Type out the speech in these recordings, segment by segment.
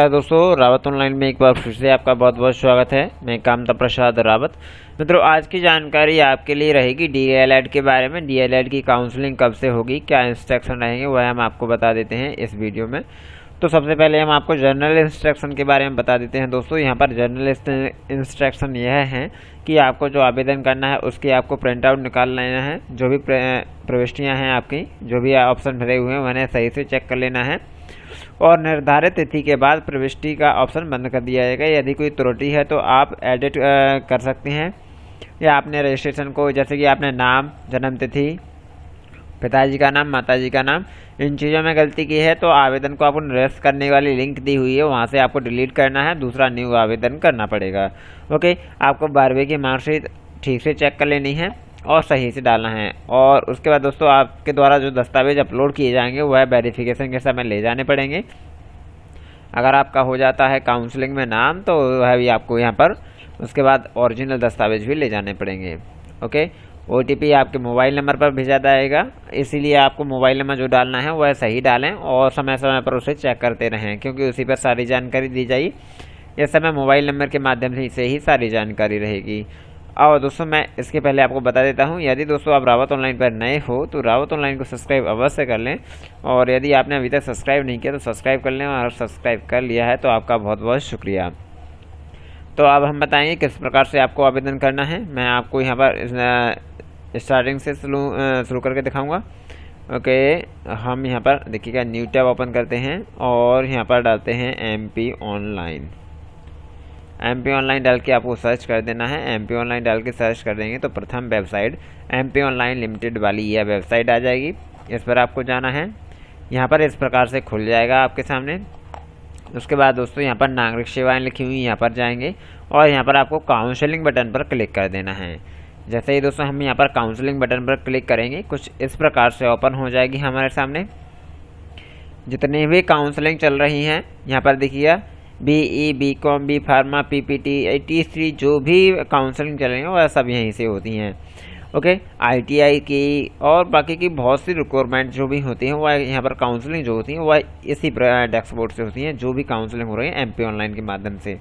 दोस्तों, रावत ऑनलाइन में एक बार फिर से आपका बहुत बहुत स्वागत है। मैं कामता प्रसाद रावत। मित्रों, आज की जानकारी आपके लिए रहेगी डीएलएड के बारे में। डीएलएड की काउंसलिंग कब से होगी, क्या इंस्ट्रक्शन रहेंगे, वह हम आपको बता देते हैं इस वीडियो में। तो सबसे पहले हम आपको जनरल इंस्ट्रक्शन के बारे में बता देते हैं। दोस्तों, यहाँ पर जनरल इंस्ट्रक्शन यह है कि आपको जो आवेदन करना है उसकी आपको प्रिंट आउट निकाल लेना है। जो भी प्रविष्टियाँ हैं आपकी, जो भी ऑप्शन भरे हुए हैं उन्हें सही से चेक कर लेना है और निर्धारित तिथि के बाद प्रविष्टि का ऑप्शन बंद कर दिया जाएगा। यदि कोई त्रुटि है तो आप एडिट कर सकते हैं, या आपने रजिस्ट्रेशन को, जैसे कि आपने नाम, जन्म तिथि, पिताजी का नाम, माताजी का नाम, इन चीज़ों में गलती की है तो आवेदन को आपको निरस्त करने वाली लिंक दी हुई है, वहाँ से आपको डिलीट करना है, दूसरा न्यू आवेदन करना पड़ेगा। ओके, आपको 12वीं की मार्कशीट ठीक से चेक कर लेनी है और सही से डालना है। और उसके बाद दोस्तों, आपके द्वारा जो दस्तावेज अपलोड किए जाएंगे वह वेरिफिकेशन के समय ले जाने पड़ेंगे। अगर आपका हो जाता है काउंसलिंग में नाम, तो वह भी आपको यहाँ पर उसके बाद ओरिजिनल दस्तावेज भी ले जाने पड़ेंगे। ओके, OTP आपके मोबाइल नंबर पर भेजा जाएगा, इसीलिए आपको मोबाइल नंबर जो डालना है वह सही डालें और समय समय पर उसे चेक करते रहें, क्योंकि उसी पर सारी जानकारी दी जाएगी। इस समय मोबाइल नंबर के माध्यम से ही सारी जानकारी रहेगी। और दोस्तों, मैं इसके पहले आपको बता देता हूं, यदि दोस्तों आप रावत ऑनलाइन पर नए हो तो रावत ऑनलाइन को सब्सक्राइब अवश्य कर लें, और यदि आपने अभी तक सब्सक्राइब नहीं किया तो सब्सक्राइब कर लें, और सब्सक्राइब कर लिया है तो आपका बहुत बहुत शुक्रिया। तो अब हम बताएंगे किस प्रकार से आपको आवेदन करना है। मैं आपको यहाँ पर स्टार्टिंग से शुरू करके दिखाऊँगा। ओके, हम यहाँ पर देखिएगा, न्यू टैब ओपन करते हैं और यहाँ पर डालते हैं MP ऑनलाइन। MP ऑनलाइन डाल के आपको सर्च कर देना है। MP ऑनलाइन डाल के सर्च कर देंगे तो प्रथम वेबसाइट MP ऑनलाइन लिमिटेड वाली यह वेबसाइट आ जाएगी। इस पर आपको जाना है। यहाँ पर इस प्रकार से खुल जाएगा आपके सामने। उसके बाद दोस्तों, यहाँ पर नागरिक सेवाएं लिखी हुई, यहाँ पर जाएंगे और यहाँ पर आपको काउंसलिंग बटन पर क्लिक कर देना है। जैसे ही दोस्तों हम यहाँ पर काउंसलिंग बटन पर क्लिक करेंगे, कुछ इस प्रकार से ओपन हो जाएगी हमारे सामने। जितनी भी काउंसलिंग चल रही हैं यहाँ पर देखिएगा, BE, BCom, B pharma, PPT, IT3 जो भी काउंसलिंग चल रही है वह सब यहीं से होती हैं। ओके, ITI की और बाकी की बहुत सी रिक्वायरमेंट जो भी होती हैं वह यहाँ पर काउंसलिंग जो होती है वह इसी डैशबोर्ड से होती हैं, जो भी काउंसलिंग हो रही है MP ऑनलाइन के माध्यम से।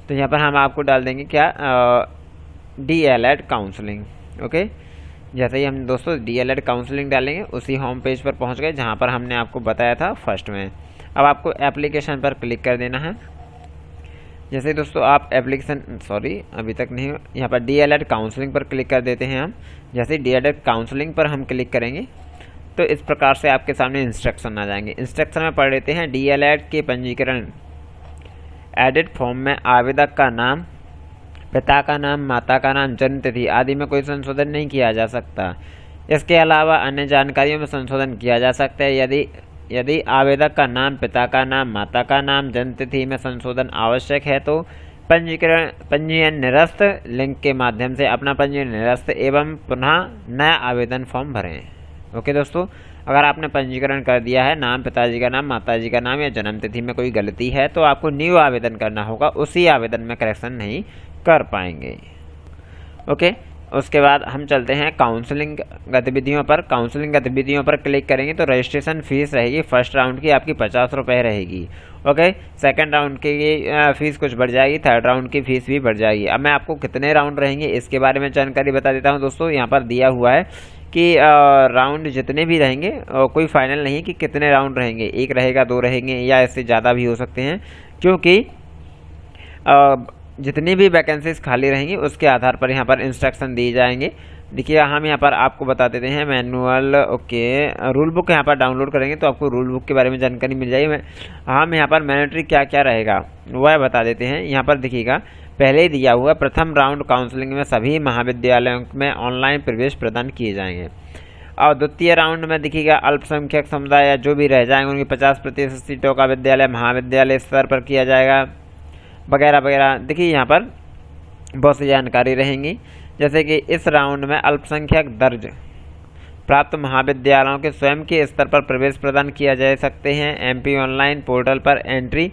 तो यहाँ पर हम आपको डाल देंगे क्या, DLED काउंसलिंग। ओके, जैसे ही हम दोस्तों DLED काउंसलिंग डालेंगे, उसी होम पेज पर पहुँच गए जहाँ पर हमने आपको बताया था फर्स्ट में। अब आपको एप्लीकेशन पर क्लिक कर देना है। जैसे दोस्तों आप अभी तक नहीं, यहाँ पर DLED काउंसलिंग पर क्लिक कर देते हैं हम। जैसे DLED काउंसलिंग पर हम क्लिक करेंगे तो इस प्रकार से आपके सामने इंस्ट्रक्शन आ जाएंगे। इंस्ट्रक्शन में पढ़ लेते हैं। DLED के पंजीकरण एडिट फॉर्म में आवेदक का नाम, पिता का नाम, माता का नाम, जन्म तिथि आदि में कोई संशोधन नहीं किया जा सकता। इसके अलावा अन्य जानकारियों में संशोधन किया जा सकता है। यदि आवेदक का नाम, पिता का नाम, माता का नाम, जन्म तिथि में संशोधन आवश्यक है तो पंजीयन निरस्त लिंक के माध्यम से अपना पंजीयन निरस्त एवं पुनः नया आवेदन फॉर्म भरें। ओके दोस्तों, अगर आपने पंजीकरण कर दिया है, नाम, पिताजी का नाम, माताजी का नाम या जन्म तिथि में कोई गलती है तो आपको न्यू आवेदन करना होगा, उसी आवेदन में करेक्शन नहीं कर पाएंगे। ओके, उसके बाद हम चलते हैं काउंसलिंग गतिविधियों पर। काउंसलिंग गतिविधियों पर क्लिक करेंगे तो रजिस्ट्रेशन फीस रहेगी फर्स्ट राउंड की आपकी 50 रुपये रहेगी। ओके, सेकंड राउंड की फीस कुछ बढ़ जाएगी, थर्ड राउंड की फीस भी बढ़ जाएगी। अब मैं आपको कितने राउंड रहेंगे इसके बारे में जानकारी बता देता हूं। दोस्तों, यहाँ पर दिया हुआ है कि राउंड जितने भी रहेंगे, कोई फाइनल नहीं कि कितने राउंड रहेंगे, एक रहेगा, दो रहेंगे या इससे ज़्यादा भी हो सकते हैं, क्योंकि जितनी भी वैकेंसीज खाली रहेंगी उसके आधार पर यहाँ पर इंस्ट्रक्शन दिए जाएंगे। देखिए, हम यहाँ पर आपको बता देते हैं मैनुअल। ओके, रूल बुक यहाँ पर डाउनलोड करेंगे तो आपको रूल बुक के बारे में जानकारी मिल जाएगी। हम यहाँ पर मैंडेटरी क्या क्या रहेगा वह बता देते हैं। यहाँ पर देखिएगा, पहले ही दिया हुआ प्रथम राउंड काउंसलिंग में सभी महाविद्यालयों में ऑनलाइन प्रवेश प्रदान किए जाएंगे। और द्वितीय राउंड में देखिएगा, अल्पसंख्यक समुदाय या जो भी रह जाएंगे उनकी 50% सीटों का विद्यालय महाविद्यालय स्तर पर किया जाएगा, वगैरह वगैरह। देखिए, यहाँ पर बहुत सी जानकारी रहेंगी, जैसे कि इस राउंड में अल्पसंख्यक दर्ज प्राप्त महाविद्यालयों के स्वयं के स्तर पर प्रवेश प्रदान किया जा सकते हैं। MP ऑनलाइन पोर्टल पर एंट्री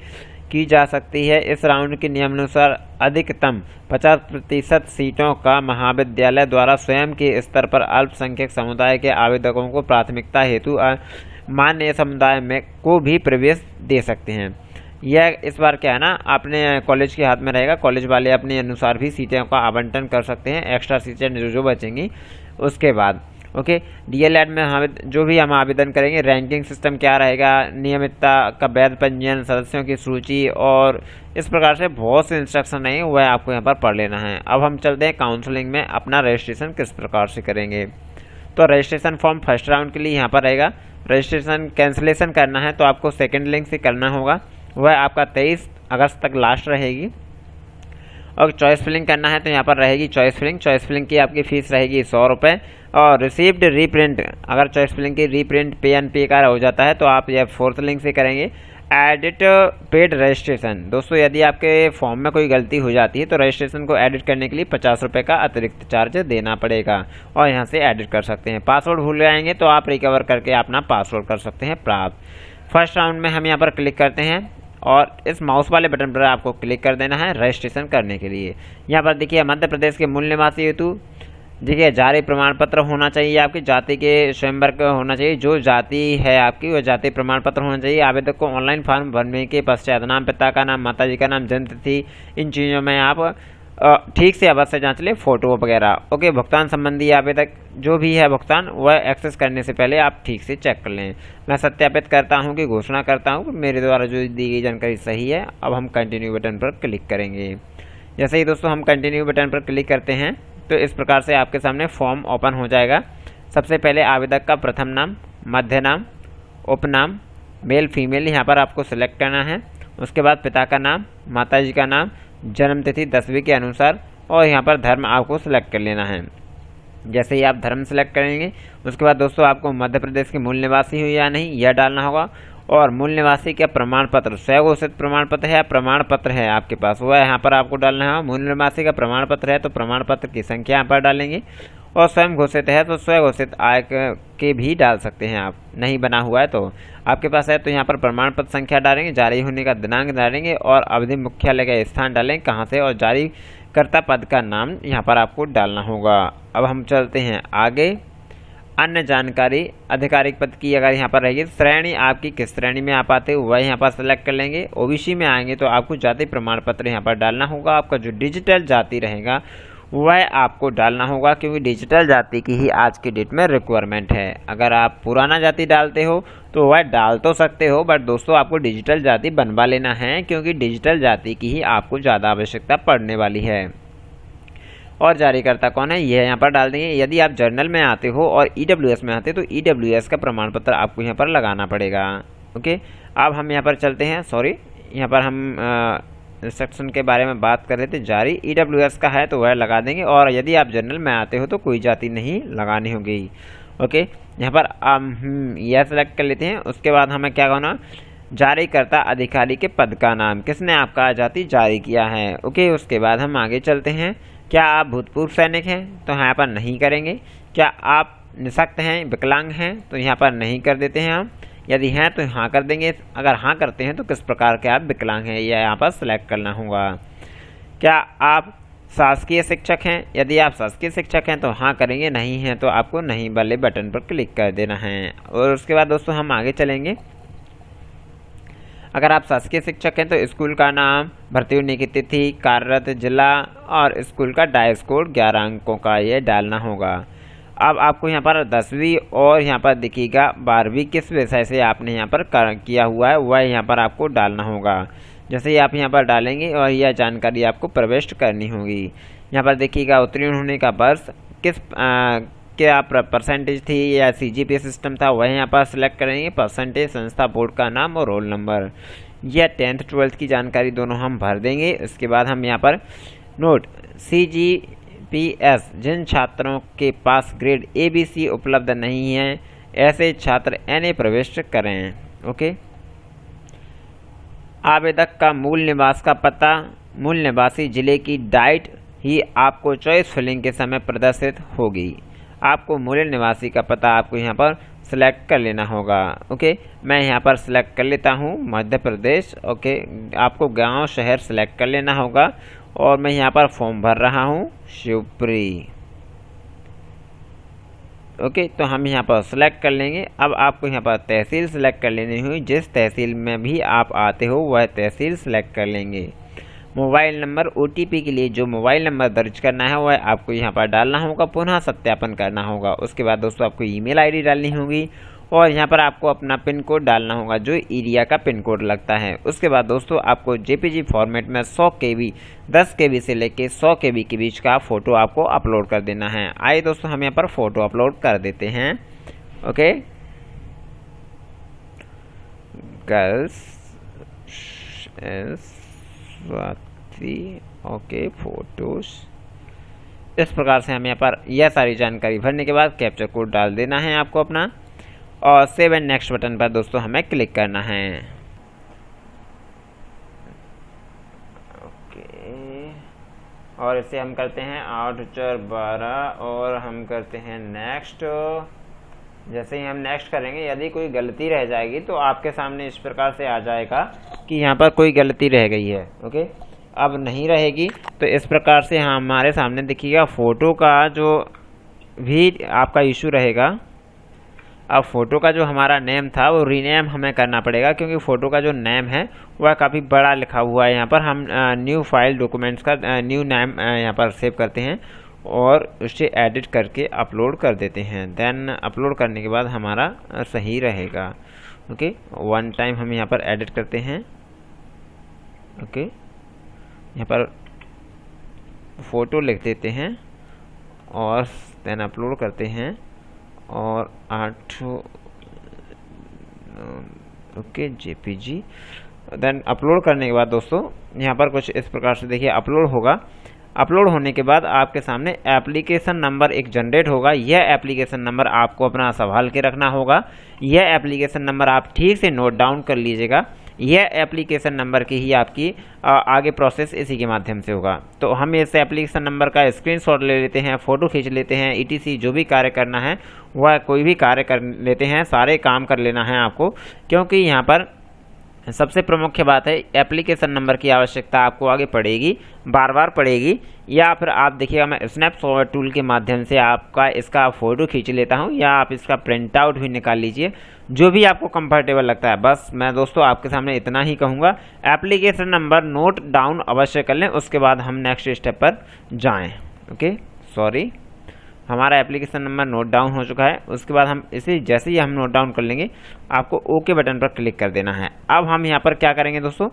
की जा सकती है। इस राउंड के नियमानुसार अधिकतम 50% सीटों का महाविद्यालय द्वारा स्वयं के स्तर पर अल्पसंख्यक समुदाय के आवेदकों को प्राथमिकता हेतु मान्य समुदाय में को भी प्रवेश दे सकते हैं। यह इस बार क्या है ना, अपने कॉलेज के हाथ में रहेगा। कॉलेज वाले अपने अनुसार भी सीटें का आवंटन कर सकते हैं, एक्स्ट्रा सीटें जो बचेंगी उसके बाद। ओके, डीएलएड में हम जो भी हम आवेदन करेंगे, रैंकिंग सिस्टम क्या रहेगा, नियमितता का वैध पंजीयन, सदस्यों की सूची और इस प्रकार से बहुत से इंस्ट्रक्शन रहेंगे, वह आपको यहाँ पर पढ़ लेना है। अब हम चलते हैं काउंसलिंग में अपना रजिस्ट्रेशन किस प्रकार से करेंगे। तो रजिस्ट्रेशन फॉर्म फर्स्ट राउंड के लिए यहाँ पर रहेगा। रजिस्ट्रेशन कैंसिलेशन करना है तो आपको सेकेंड लिंक से करना होगा, वह आपका 23 अगस्त तक लास्ट रहेगी। और चॉइस फिलिंग करना है तो यहाँ पर रहेगी चॉइस फिलिंग। चॉइस फिलिंग की आपकी फ़ीस रहेगी 100 रुपये। और रिसीव्ड रीप्रिंट, अगर चॉइस फिलिंग की रीप्रिंट पे एंड पे का हो जाता है तो आप यह फोर्थ लिंक से करेंगे। एडिट पेड रजिस्ट्रेशन, दोस्तों यदि आपके फॉर्म में कोई गलती हो जाती है तो रजिस्ट्रेशन को एडिट करने के लिए 50 रुपये का अतिरिक्त चार्ज देना पड़ेगा और यहाँ से एडिट कर सकते हैं। पासवर्ड भूल जाएंगे तो आप रिकवर करके अपना पासवर्ड कर सकते हैं प्राप्त। फर्स्ट राउंड में हम यहाँ पर क्लिक करते हैं और इस माउस वाले बटन पर आपको क्लिक कर देना है रजिस्ट्रेशन करने के लिए। यहाँ पर देखिए मध्य प्रदेश के मूल निवासी हेतु देखिए जारी प्रमाण पत्र होना चाहिए, आपकी जाति के स्वयंवर का होना चाहिए, जो जाति है आपकी वह जाति प्रमाण पत्र होना चाहिए। आवेदक को ऑनलाइन फॉर्म भरने के पश्चात नाम, पिता का नाम, माताजी का नाम, जन्म तिथि, इन चीज़ों में आप ठीक से अवश्य जांच लें, फोटो वगैरह। ओके, भुगतान संबंधी आवेदक जो भी है भुगतान वह एक्सेस करने से पहले आप ठीक से चेक कर लें। मैं सत्यापित करता हूं कि घोषणा करता हूं मेरे द्वारा जो दी गई जानकारी सही है। अब हम कंटिन्यू बटन पर क्लिक करेंगे। जैसे ही दोस्तों हम कंटिन्यू बटन पर क्लिक करते हैं तो इस प्रकार से आपके सामने फॉर्म ओपन हो जाएगा। सबसे पहले आवेदक का प्रथम नाम, मध्य नाम, उपनाम, मेल फीमेल यहाँ पर आपको सिलेक्ट करना है। उसके बाद पिता का नाम, माताजी का नाम, जन्म तिथि 10वीं के अनुसार और यहाँ पर धर्म आपको सिलेक्ट कर लेना है। जैसे ही आप धर्म सेलेक्ट करेंगे उसके बाद दोस्तों आपको मध्य प्रदेश के मूल निवासी हो या नहीं यह डालना होगा। और मूल निवासी का प्रमाण पत्र, स्वघोषित प्रमाण पत्र है या प्रमाण पत्र है आपके पास, वह यहाँ पर आपको डालना है। मूल निवासी का प्रमाण पत्र है तो प्रमाण पत्र की संख्या यहाँ पर डालेंगे। और स्वयं घोषित है तो स्वघोषित आय के भी डाल सकते हैं आप, नहीं बना हुआ है तो आपके पास है तो यहाँ पर प्रमाण पत्र संख्या डालेंगे, जारी होने का दिनांक डालेंगे और अवधि मुख्यालय का स्थान डालेंगे कहाँ से, और जारी कर्ता पद का नाम यहाँ पर आपको डालना होगा। अब हम चलते हैं आगे। अन्य जानकारी, आधिकारिक पद की अगर यहाँ पर रहेगी, श्रेणी आपकी किस श्रेणी में आप आते हो वह यहाँ पर सेलेक्ट कर लेंगे। ओबीसी में आएंगे तो आपको जाति प्रमाण पत्र यहाँ पर डालना होगा। आपका जो डिजिटल जाति रहेगा वह आपको डालना होगा, क्योंकि डिजिटल जाति की ही आज की डेट में रिक्वायरमेंट है। अगर आप पुराना जाति डालते हो तो वह डाल तो सकते हो, बट दोस्तों आपको डिजिटल जाति बनवा लेना है, क्योंकि डिजिटल जाति की ही आपको ज़्यादा आवश्यकता पड़ने वाली है। और जारीकर्ता कौन है यह यहाँ पर डाल देंगे। यदि आप जर्नल में आते हो और ईडब्ल्यूएस में आते हो तो ईडब्ल्यूएस का प्रमाण पत्र आपको यहाँ पर लगाना पड़ेगा। ओके, अब हम यहाँ पर चलते हैं। सॉरी, यहाँ पर हम इंस्ट्रक्शन के बारे में बात कर रहे थे। जारी ईडब्ल्यूएस का है तो वह लगा देंगे, और यदि आप जर्नल में आते हो तो कोई जाति नहीं लगानी होगी। ओके, यहाँ पर हम यह सेलेक्ट कर लेते हैं। उसके बाद हमें क्या करना, जारीकर्ता अधिकारी के पद का नाम, किसने आपका जाति जारी किया है। ओके, उसके बाद हम आगे चलते हैं। क्या आप भूतपूर्व सैनिक हैं तो यहाँ पर नहीं करेंगे। क्या आप निःशक्त हैं, विकलांग हैं तो यहाँ पर नहीं कर देते हैं हम। यदि हैं तो हाँ कर देंगे। अगर हाँ करते हैं तो किस प्रकार के आप विकलांग हैं यह यहाँ पर सेलेक्ट करना होगा। क्या आप शासकीय शिक्षक हैं, यदि आप शासकीय शिक्षक हैं तो हाँ करेंगे, नहीं हैं तो आपको नहीं वाले बटन पर क्लिक कर देना है। और उसके बाद दोस्तों हम आगे चलेंगे। अगर आप शासकीय शिक्षक हैं तो स्कूल का नाम, भर्ती होने की तिथि, कार्यरत जिला और स्कूल का डाई स्कोर 11 अंकों का ये डालना होगा। अब आपको यहाँ पर 10वीं और यहाँ पर दिखेगा 12वीं किस विषय से आपने यहाँ पर किया हुआ है वह यहाँ पर आपको डालना होगा। जैसे ही आप यहाँ पर डालेंगे और यह जानकारी आपको प्रविष्ट करनी होगी। यहाँ पर देखिएगा उत्तीर्ण होने का वर्ष, किस क्या परसेंटेज थी या सीजीपीए सिस्टम था वह यहाँ पर सिलेक्ट करेंगे। परसेंटेज, संस्था, बोर्ड का नाम और रोल नंबर, यह 10th 12th की जानकारी दोनों हम भर देंगे। उसके बाद हम यहाँ पर नोट CGPS, जिन छात्रों के पास ग्रेड ABC उपलब्ध नहीं है ऐसे छात्र NA प्रविष्ट करें। ओके, आवेदक का मूल निवास का पता, मूल निवासी जिले की डाइट ही आपको चॉइस फिलिंग के समय प्रदर्शित होगी। आपको मूल निवासी का पता आपको यहाँ पर सिलेक्ट कर लेना होगा। ओके, मैं यहाँ पर सिलेक्ट कर लेता हूँ मध्य प्रदेश। ओके, आपको गांव शहर सिलेक्ट कर लेना होगा और मैं यहाँ पर फॉर्म भर रहा हूँ शिवपुरी। ओके, तो हम यहाँ पर सेलेक्ट कर लेंगे। अब आपको यहाँ पर तहसील सेलेक्ट कर लेनी हुई, जिस तहसील में भी आप आते हो वह तहसील सेलेक्ट कर लेंगे। मोबाइल नंबर OTP के लिए जो मोबाइल नंबर दर्ज करना है वह आपको यहाँ पर डालना होगा, पुनः सत्यापन करना होगा। उसके बाद दोस्तों आपको ईमेल आईडी डालनी होगी और यहाँ पर आपको अपना पिन कोड डालना होगा जो एरिया का पिन कोड लगता है। उसके बाद दोस्तों आपको JPG फॉर्मेट में 100 KB 10 KB से लेके 100 KB के बीच का फ़ोटो आपको अपलोड कर देना है। आइए दोस्तों हम यहाँ पर फ़ोटो अपलोड कर देते हैं। Okay, girls Swati, okay, photos. इस प्रकार से हम यहाँ पर यह सारी जानकारी भरने के बाद कैप्चर कोड डाल देना है आपको अपना, और सेव एंड नेक्स्ट बटन पर दोस्तों हमें क्लिक करना है। ओके, और इसे हम करते हैं 8/4/12 और हम करते हैं नेक्स्ट। जैसे ही हम नेक्स्ट करेंगे यदि कोई गलती रह जाएगी तो आपके सामने इस प्रकार से आ जाएगा कि यहाँ पर कोई गलती रह गई है। ओके, अब नहीं रहेगी तो इस प्रकार से हमारे सामने दिखिएगा फ़ोटो का जो भी आपका इशू रहेगा। अब फ़ोटो का जो हमारा नेम था वो रीनेम हमें करना पड़ेगा, क्योंकि फ़ोटो का जो नेम है वह काफ़ी बड़ा लिखा हुआ है। यहाँ पर हम न्यू फाइल डॉक्यूमेंट्स का न्यू नेम यहाँ पर सेव करते हैं और उसे एडिट करके अपलोड कर देते हैं। देन अपलोड करने के बाद हमारा सही रहेगा। ओके, वन टाइम हम यहाँ पर एडिट करते हैं। ओके, यहाँ पर फ़ोटो लिख देते हैं और देन अपलोड करते हैं और 8 ओके JPG। देन अपलोड करने के बाद दोस्तों यहाँ पर कुछ इस प्रकार से देखिए अपलोड होगा। अपलोड होने के बाद आपके सामने एप्लीकेशन नंबर एक जनरेट होगा। यह एप्लीकेशन नंबर आपको अपना संभाल के रखना होगा। यह एप्लीकेशन नंबर आप ठीक से नोट डाउन कर लीजिएगा। यह एप्लीकेशन नंबर की ही आपकी आगे प्रोसेस इसी के माध्यम से होगा। तो हम इस एप्लीकेशन नंबर का स्क्रीनशॉट ले लेते हैं, फ़ोटो खींच लेते हैं, ETC जो भी कार्य करना है वह कोई भी कार्य कर लेते हैं, सारे काम कर लेना है आपको, क्योंकि यहाँ पर सबसे प्रमुख बात है एप्लीकेशन नंबर की आवश्यकता आपको आगे पड़ेगी, बार बार पड़ेगी। या फिर आप देखिएगा मैं स्नैपशॉट टूल के माध्यम से आपका इसका फ़ोटो खींच लेता हूं, या आप इसका प्रिंट आउट भी निकाल लीजिए, जो भी आपको कंफर्टेबल लगता है। बस मैं दोस्तों आपके सामने इतना ही कहूँगा, एप्लीकेशन नंबर नोट डाउन अवश्य कर लें, उसके बाद हम नेक्स्ट स्टेप पर जाएँ। ओके, सॉरी, हमारा एप्लीकेशन नंबर नोट डाउन हो चुका है। उसके बाद हम इसे जैसे ही हम नोट डाउन कर लेंगे आपको ओके बटन पर क्लिक कर देना है। अब हम यहाँ पर क्या करेंगे दोस्तों,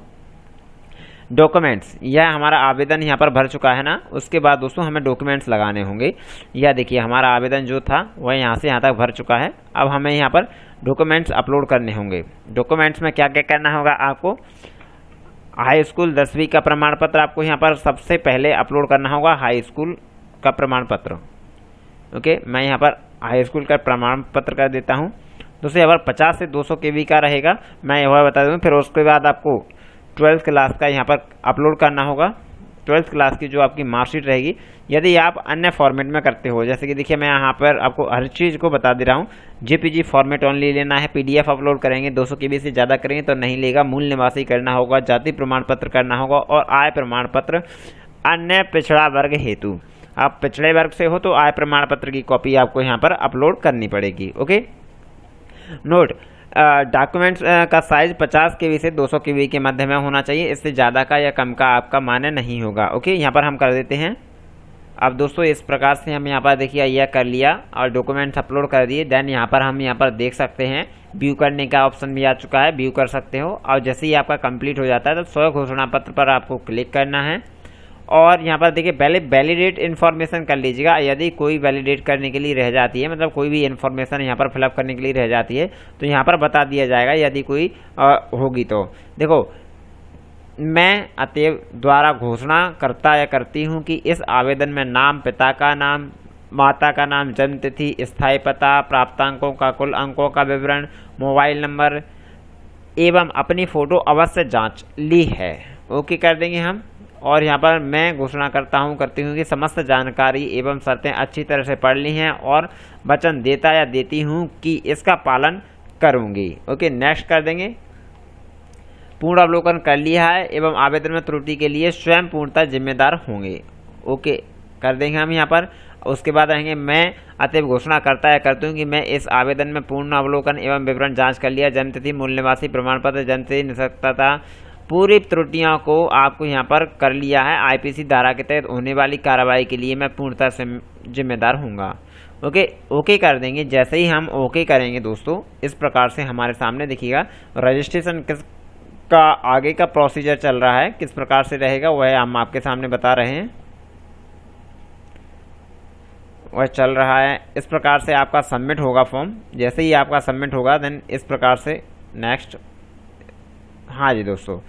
डॉक्यूमेंट्स, यह हमारा आवेदन यहाँ पर भर चुका है ना, उसके बाद दोस्तों हमें डॉक्यूमेंट्स लगाने होंगे। यह देखिए हमारा आवेदन जो था वह यहाँ से यहाँ तक भर चुका है। अब हमें यहाँ पर डॉक्यूमेंट्स अपलोड करने होंगे। डॉक्यूमेंट्स में क्या क्या करना होगा आपको, हाई स्कूल 10वीं का प्रमाण पत्र आपको यहाँ पर सबसे पहले अपलोड करना होगा, हाई स्कूल का प्रमाण पत्र। ओके, मैं यहाँ पर हाई स्कूल का प्रमाण पत्र कर देता हूँ। दोस्तों यहाँ पर 50 से 200 KB का रहेगा, मैं यह बता दूँ। फिर उसके बाद आपको 12th क्लास का यहाँ पर अपलोड करना होगा। 12th क्लास की जो आपकी मार्कशीट रहेगी, यदि आप अन्य फॉर्मेट में करते हो, जैसे कि देखिए मैं यहाँ पर आपको हर चीज़ को बता दे रहा हूँ। JPG फॉर्मेट ओनली लेना है, PDF अपलोड करेंगे, 200 KB से ज़्यादा करेंगे तो नहीं लेगा, मूल निवासी करना होगा, जाति प्रमाण पत्र करना होगा और आय प्रमाण पत्र अन्य पिछड़ा वर्ग हेतु। आप पिछड़े वर्ग से हो तो आय प्रमाण पत्र की कॉपी आपको यहाँ पर अपलोड करनी पड़ेगी। ओके, नोट, डॉक्यूमेंट्स का साइज 50 KB से 200 KB के मध्य में होना चाहिए, इससे ज़्यादा का या कम का आपका मान्य नहीं होगा। ओके, यहाँ पर हम कर देते हैं। अब दोस्तों इस प्रकार से हम यहाँ पर देखिए यह कर लिया और डॉक्यूमेंट्स अपलोड कर दिए। देन यहाँ पर हम यहाँ पर देख सकते हैं व्यू करने का ऑप्शन भी आ चुका है, व्यू कर सकते हो। और जैसे ही आपका कंप्लीट हो जाता है तो स्व घोषणा पत्र पर आपको क्लिक करना है और यहाँ पर देखिए पहले वैलिडेट इन्फॉर्मेशन कर लीजिएगा। यदि कोई वैलिडेट करने के लिए रह जाती है, मतलब कोई भी इन्फॉर्मेशन यहाँ पर फिलअप करने के लिए रह जाती है तो यहाँ पर बता दिया जाएगा यदि कोई होगी तो। देखो, मैं अतएव द्वारा घोषणा करता या करती हूँ कि इस आवेदन में नाम, पिता का नाम, माता का नाम, जन्म तिथि, स्थायी पता, प्राप्तांकों का कुल अंकों का विवरण, मोबाइल नंबर एवं अपनी फ़ोटो अवश्य जांच ली है। ओके कर देंगे हम। और यहाँ पर मैं घोषणा करती हूँ कि समस्त जानकारी एवं शर्तें अच्छी तरह से पढ़ ली हैं और वचन देता या देती हूँ कि इसका पालन करूँगी। ओके, नेक्स्ट कर देंगे। पूर्ण अवलोकन कर लिया है एवं आवेदन में त्रुटि के लिए स्वयं पूर्णतः जिम्मेदार होंगे। ओके कर देंगे हम यहाँ पर। उसके बाद रहेंगे मैं अतएव घोषणा करता है करती हूँ कि मैं इस आवेदन में पूर्ण अवलोकन एवं विवरण जांच कर लिया। जन्मतिथि, मूल निवासी प्रमाण पत्र, जन्मतिथि, निःशक्तता, पूरी त्रुटियों को आपको यहाँ पर कर लिया है। आईपीसी धारा के तहत होने वाली कार्रवाई के लिए मैं पूर्णतः जिम्मेदार हूँगा। ओके कर देंगे। जैसे ही हम ओके करेंगे दोस्तों, इस प्रकार से हमारे सामने देखिएगा रजिस्ट्रेशन किस का आगे का प्रोसीजर चल रहा है, किस प्रकार से रहेगा वह हम आपके सामने बता रहे हैं। वह चल रहा है इस प्रकार से आपका सबमिट होगा फॉर्म। जैसे ही आपका सबमिट होगा देन इस प्रकार से नेक्स्ट। हाँ जी दोस्तों,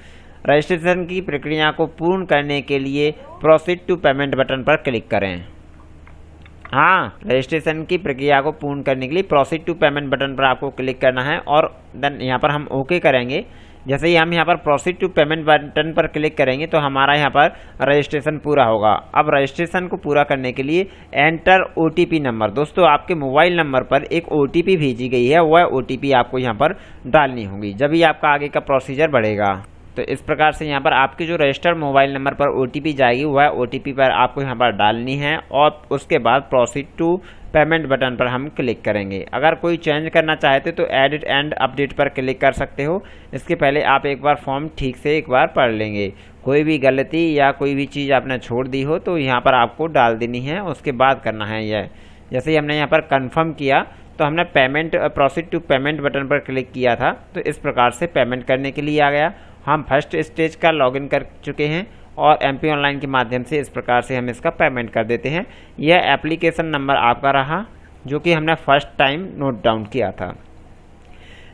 रजिस्ट्रेशन की प्रक्रिया को पूर्ण करने के लिए प्रोसीड टू पेमेंट बटन पर क्लिक करें। हाँ, रजिस्ट्रेशन की प्रक्रिया को पूर्ण करने के लिए प्रोसीड टू पेमेंट बटन पर आपको क्लिक करना है और देन यहाँ पर हम ओके करेंगे। जैसे ही हम यहाँ पर प्रोसीड टू पेमेंट बटन पर क्लिक करेंगे तो हमारा यहाँ पर रजिस्ट्रेशन पूरा होगा। अब रजिस्ट्रेशन को पूरा करने के लिए एंटर ओटीपी नंबर, दोस्तों आपके मोबाइल नंबर पर एक ओटीपी भेजी गई है, वह ओटीपी आपको यहाँ पर डालनी होगी, जब ही आपका आगे का प्रोसीजर बढ़ेगा। तो इस प्रकार से यहाँ पर आपकी जो रजिस्टर्ड मोबाइल नंबर पर ओटीपी जाएगी वह ओटीपी पर आपको यहाँ पर डालनी है और उसके बाद प्रोसीड टू पेमेंट बटन पर हम क्लिक करेंगे। अगर कोई चेंज करना चाहते तो एडिट एंड अपडेट पर क्लिक कर सकते हो। इसके पहले आप एक बार फॉर्म ठीक से एक बार पढ़ लेंगे। कोई भी गलती या कोई भी चीज़ आपने छोड़ दी हो तो यहाँ पर आपको डाल देनी है, उसके बाद करना है यह। जैसे ही हमने यहाँ पर कन्फर्म किया तो हमने payment proceed to payment button पर क्लिक किया था, तो इस प्रकार से पेमेंट करने के लिए आ गया। हम फर्स्ट स्टेज का लॉगिन कर चुके हैं और एमपी ऑनलाइन के माध्यम से इस प्रकार से हम इसका पेमेंट कर देते हैं। यह एप्लीकेशन नंबर आपका रहा जो कि हमने फर्स्ट टाइम नोट डाउन किया था।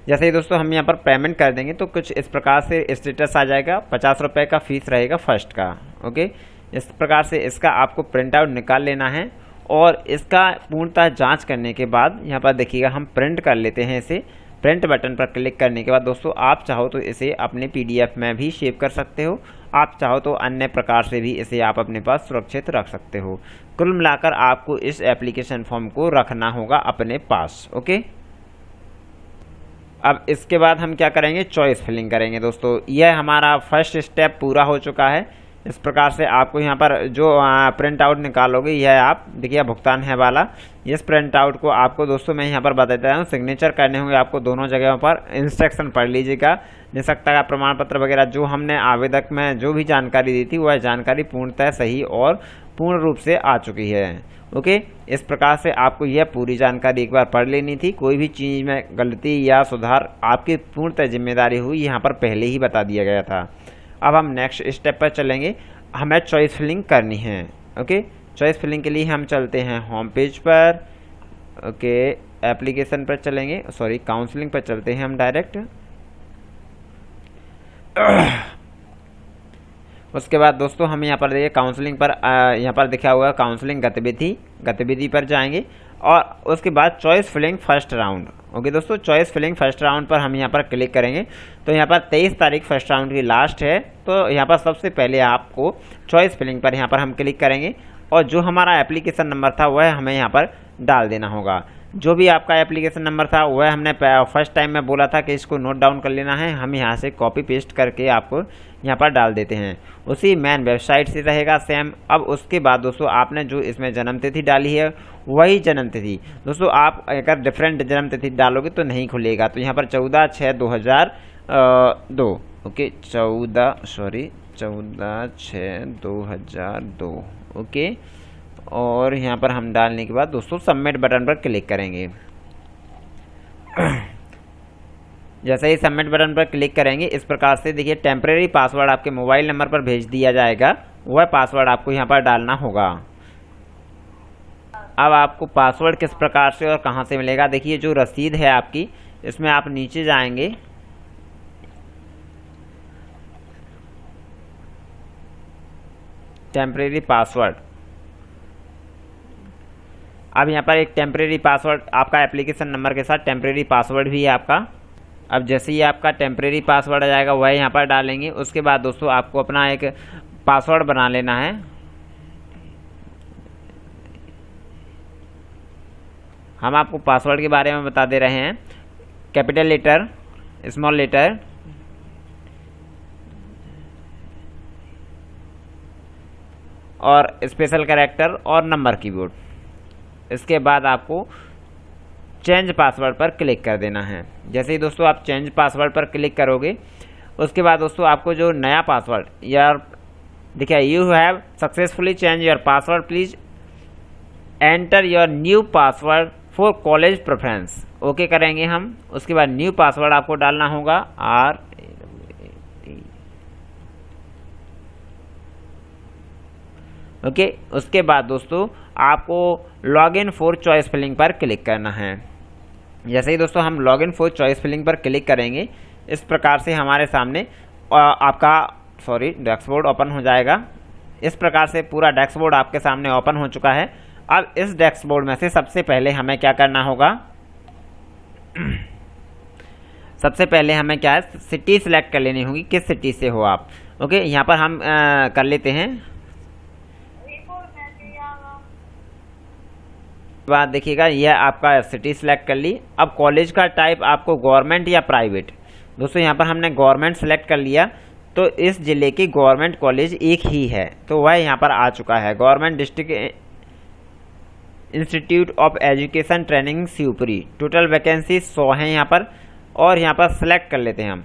जैसे ही दोस्तों हम यहाँ पर पेमेंट कर देंगे तो कुछ इस प्रकार से स्टेटस आ जाएगा। 50 रुपये का फीस रहेगा फर्स्ट का। ओके, इस प्रकार से इसका आपको प्रिंट आउट निकाल लेना है और इसका पूर्णतः जाँच करने के बाद यहाँ पर देखिएगा हम प्रिंट कर लेते हैं इसे। प्रिंट बटन पर क्लिक करने के बाद दोस्तों आप चाहो तो इसे अपने पीडीएफ में भी सेव कर सकते हो, आप चाहो तो अन्य प्रकार से भी इसे आप अपने पास सुरक्षित रख सकते हो। कुल मिलाकर आपको इस एप्लीकेशन फॉर्म को रखना होगा अपने पास। ओके, अब इसके बाद हम क्या करेंगे, चॉइस फिलिंग करेंगे। दोस्तों यह हमारा फर्स्ट स्टेप पूरा हो चुका है। इस प्रकार से आपको यहाँ पर जो प्रिंट आउट निकालोगे यह आप देखिए भुगतान है वाला, इस प्रिंट आउट को आपको दोस्तों मैं यहाँ पर बता देता हूँ। सिग्नेचर करने होंगे आपको दोनों जगहों पर। इंस्ट्रक्शन पढ़ लीजिएगा। निःशक्तता का प्रमाण पत्र वगैरह जो हमने आवेदक में जो भी जानकारी दी थी वह जानकारी पूर्णतः सही और पूर्ण रूप से आ चुकी है। ओके, इस प्रकार से आपको यह पूरी जानकारी एक बार पढ़ लेनी थी। कोई भी चीज़ में गलती या सुधार आपकी पूर्णतः जिम्मेदारी हुई यहाँ पर पहले ही बता दिया गया था। अब हम नेक्स्ट स्टेप पर चलेंगे, हमें चॉइस फिलिंग करनी है। ओके, चॉइस फिलिंग के लिए हम चलते हैं होम पेज पर। ओके, एप्लीकेशन पर चलेंगे, सॉरी काउंसलिंग पर चलते हैं हम डायरेक्ट। उसके बाद दोस्तों हम यहाँ पर देखिए काउंसलिंग पर यहाँ पर लिखा हुआ काउंसलिंग गतिविधि पर जाएंगे और उसके बाद choice filling first round. Okay दोस्तों, चॉइस फिलिंग फर्स्ट राउंड पर हम यहाँ पर क्लिक करेंगे तो यहाँ पर 23 तारीख फर्स्ट राउंड की लास्ट है। तो यहाँ पर सबसे पहले आपको चॉइस फिलिंग पर यहाँ पर हम क्लिक करेंगे और जो हमारा एप्लीकेशन नंबर था वह हमें यहाँ पर डाल देना होगा। जो भी आपका एप्लीकेशन नंबर था वह हमने फर्स्ट टाइम में बोला था कि इसको नोट डाउन कर लेना है, हम यहाँ से कॉपी पेस्ट करके आपको यहाँ पर डाल देते हैं। उसी मेन वेबसाइट से रहेगा सेम। अब उसके बाद दोस्तों आपने जो इसमें जन्म तिथि डाली है वही जन्म तिथि, दोस्तों आप अगर डिफरेंट जन्म तिथि डालोगे तो नहीं खुलेगा। तो यहाँ पर 14/6/2002। ओके, 14/6/2002। ओके, और यहाँ पर हम डालने के बाद दोस्तों सबमिट बटन पर क्लिक करेंगे। जैसे ही सबमिट बटन पर क्लिक करेंगे इस प्रकार से देखिए टेम्परेरी पासवर्ड आपके मोबाइल नंबर पर भेज दिया जाएगा, वह पासवर्ड आपको यहाँ पर डालना होगा। अब आपको पासवर्ड किस प्रकार से और कहाँ से मिलेगा, देखिए जो रसीद है आपकी इसमें आप नीचे जाएंगे, टेम्परेरी पासवर्ड। अब यहाँ पर एक टेम्परेरी पासवर्ड आपका एप्लीकेशन नंबर के साथ टेम्परेरी पासवर्ड भी है आपका। अब जैसे ही आपका टेम्परेरी पासवर्ड आ जाएगा वह यहाँ पर डालेंगे। उसके बाद दोस्तों आपको अपना एक पासवर्ड बना लेना है। हम आपको पासवर्ड के बारे में बता दे रहे हैं, कैपिटल लेटर, स्मॉल लेटर, और स्पेशल कैरेक्टर और नंबर कीबोर्ड। इसके बाद आपको चेंज पासवर्ड पर क्लिक कर देना है। जैसे ही दोस्तों आप चेंज पासवर्ड पर क्लिक करोगे, उसके बाद दोस्तों आपको जो नया पासवर्ड यार देखिए, you have successfully change your password, please enter your new password for college preference. Okay करेंगे हम। उसके बाद न्यू पासवर्ड आपको डालना होगा ओके। उसके बाद दोस्तों आपको लॉगिन फॉर चॉइस फिलिंग पर क्लिक करना है। जैसे ही दोस्तों हम लॉगिन फॉर चॉइस फिलिंग पर क्लिक करेंगे, इस प्रकार से हमारे सामने आपका डैशबोर्ड ओपन हो जाएगा। इस प्रकार से पूरा डैशबोर्ड आपके सामने ओपन हो चुका है। अब इस डैशबोर्ड में से सबसे पहले हमें क्या करना होगा, सबसे पहले हमें क्या है, सिटी सिलेक्ट कर लेनी होगी, किस सिटी से हो आप। ओके, यहाँ पर हम कर लेते हैं। बाद देखिएगा यह आपका सिटी सिलेक्ट कर ली। अब कॉलेज का टाइप आपको गवर्नमेंट या प्राइवेट। दोस्तों यहाँ पर हमने गवर्नमेंट सेलेक्ट कर लिया, तो इस जिले की गवर्नमेंट कॉलेज एक ही है, तो वह यहाँ पर आ चुका है, government district institute of education training Shivpuri. Total vacancy 100 है यहाँ पर, और यहाँ पर सेलेक्ट कर लेते हैं हम।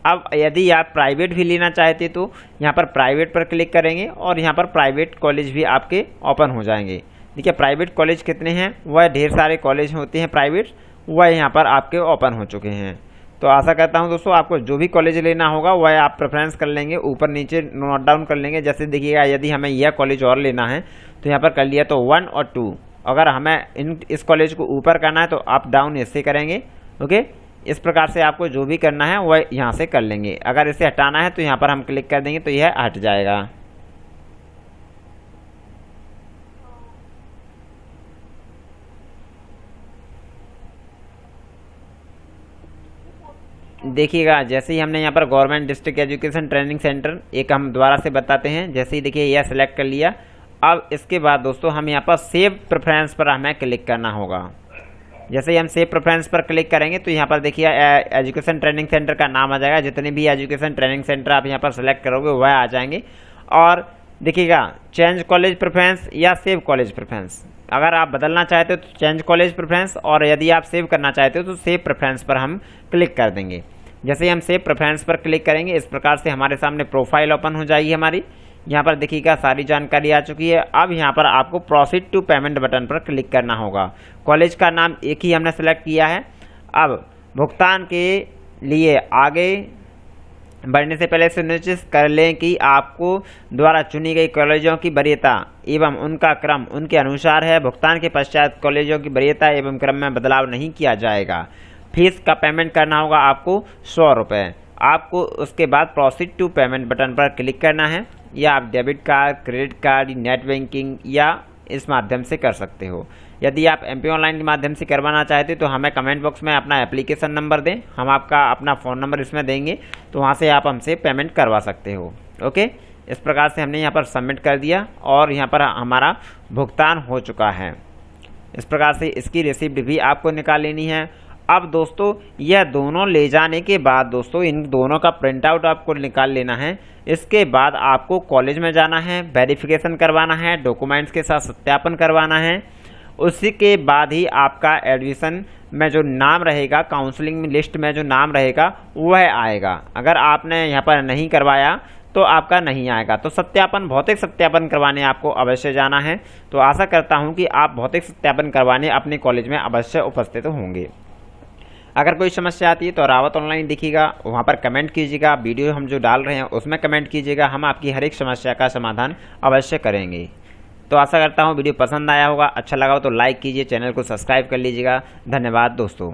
अब यदि आप प्राइवेट भी लेना चाहते तो यहाँ पर प्राइवेट पर क्लिक करेंगे और यहाँ पर प्राइवेट कॉलेज भी आपके ओपन हो जाएंगे। देखिए प्राइवेट कॉलेज कितने हैं, वह ढेर सारे कॉलेज होते हैं प्राइवेट, वह यहाँ पर आपके ओपन हो चुके हैं। तो आशा करता हूँ दोस्तों आपको जो भी कॉलेज लेना होगा वह आप प्रेफरेंस कर लेंगे, ऊपर नीचे नोट डाउन कर लेंगे। जैसे देखिएगा यदि हमें यह कॉलेज और लेना है तो यहाँ पर कर लिया तो 1 और 2। अगर हमें इस कॉलेज को ऊपर करना है तो अप डाउन इससे करेंगे। ओके, इस प्रकार से आपको जो भी करना है वह यहाँ से कर लेंगे। अगर इसे हटाना है तो यहाँ पर हम क्लिक कर देंगे तो यह हट जाएगा। देखिएगा जैसे ही हमने यहाँ पर government district education training centre, एक हम दोबारा से बताते हैं, जैसे ही देखिए यह सिलेक्ट कर लिया। अब इसके बाद दोस्तों हम यहाँ पर सेव प्रेफरेंस पर हमें क्लिक करना होगा। जैसे ही हम सेव प्रेफरेंस पर क्लिक करेंगे तो यहाँ पर देखिए एजुकेशन ट्रेनिंग सेंटर का नाम आ जाएगा। जितने भी एजुकेशन ट्रेनिंग सेंटर आप यहाँ पर सेलेक्ट करोगे वह आ जाएंगे। और देखिएगा चेंज कॉलेज प्रेफरेंस या सेव कॉलेज प्रेफरेंस, अगर आप बदलना चाहते हो तो चेंज कॉलेज प्रेफरेंस, और यदि आप सेव करना चाहते हो तो सेव प्रेफरेंस पर हम क्लिक कर देंगे। जैसे ही हम सेव प्रेफरेंस पर क्लिक करेंगे, इस प्रकार से हमारे सामने प्रोफाइल ओपन हो जाएगी हमारी। यहाँ पर देखिएगा सारी जानकारी आ चुकी है। अब यहाँ पर आपको प्रोसीड टू पेमेंट बटन पर क्लिक करना होगा। कॉलेज का नाम एक ही हमने सेलेक्ट किया है। अब भुगतान के लिए आगे बढ़ने से पहले सुनिश्चित कर लें कि आपको द्वारा चुनी गई कॉलेजों की वरीयता एवं उनका क्रम उनके अनुसार है। भुगतान के पश्चात कॉलेजों की वरीयता एवं क्रम में बदलाव नहीं किया जाएगा। फीस का पेमेंट करना होगा आपको 100 रुपये। आपको उसके बाद प्रोसीड टू पेमेंट बटन पर क्लिक करना है, या आप debit card, credit card, net banking या इस माध्यम से कर सकते हो। यदि आप MP ऑनलाइन के माध्यम से करवाना चाहते तो हमें कमेंट बॉक्स में अपना एप्लीकेशन नंबर दें, हम आपका अपना फ़ोन नंबर इसमें देंगे, तो वहाँ से आप हमसे पेमेंट करवा सकते हो। ओके, इस प्रकार से हमने यहाँ पर सबमिट कर दिया और यहाँ पर हमारा भुगतान हो चुका है। इस प्रकार से इसकी रिसिप्ट भी आपको निकाल लेनी है। अब दोस्तों यह दोनों ले जाने के बाद दोस्तों इन दोनों का प्रिंट आउट आपको निकाल लेना है। इसके बाद आपको कॉलेज में जाना है, वेरिफिकेशन करवाना है, डॉक्यूमेंट्स के साथ सत्यापन करवाना है। उसी के बाद ही आपका एडमिशन में जो नाम रहेगा, काउंसलिंग लिस्ट में जो नाम रहेगा वह आएगा। अगर आपने यहाँ पर नहीं करवाया तो आपका नहीं आएगा। तो सत्यापन, भौतिक सत्यापन करवाने आपको अवश्य जाना है। तो आशा करता हूँ कि आप भौतिक सत्यापन करवाने अपने कॉलेज में अवश्य उपस्थित होंगे। अगर कोई समस्या आती है तो रावत ऑनलाइन दिखिएगा, वहाँ पर कमेंट कीजिएगा। वीडियो हम जो डाल रहे हैं उसमें कमेंट कीजिएगा, हम आपकी हर एक समस्या का समाधान अवश्य करेंगे। तो आशा करता हूँ वीडियो पसंद आया होगा, अच्छा लगा हो तो लाइक कीजिए, चैनल को सब्सक्राइब कर लीजिएगा। धन्यवाद दोस्तों।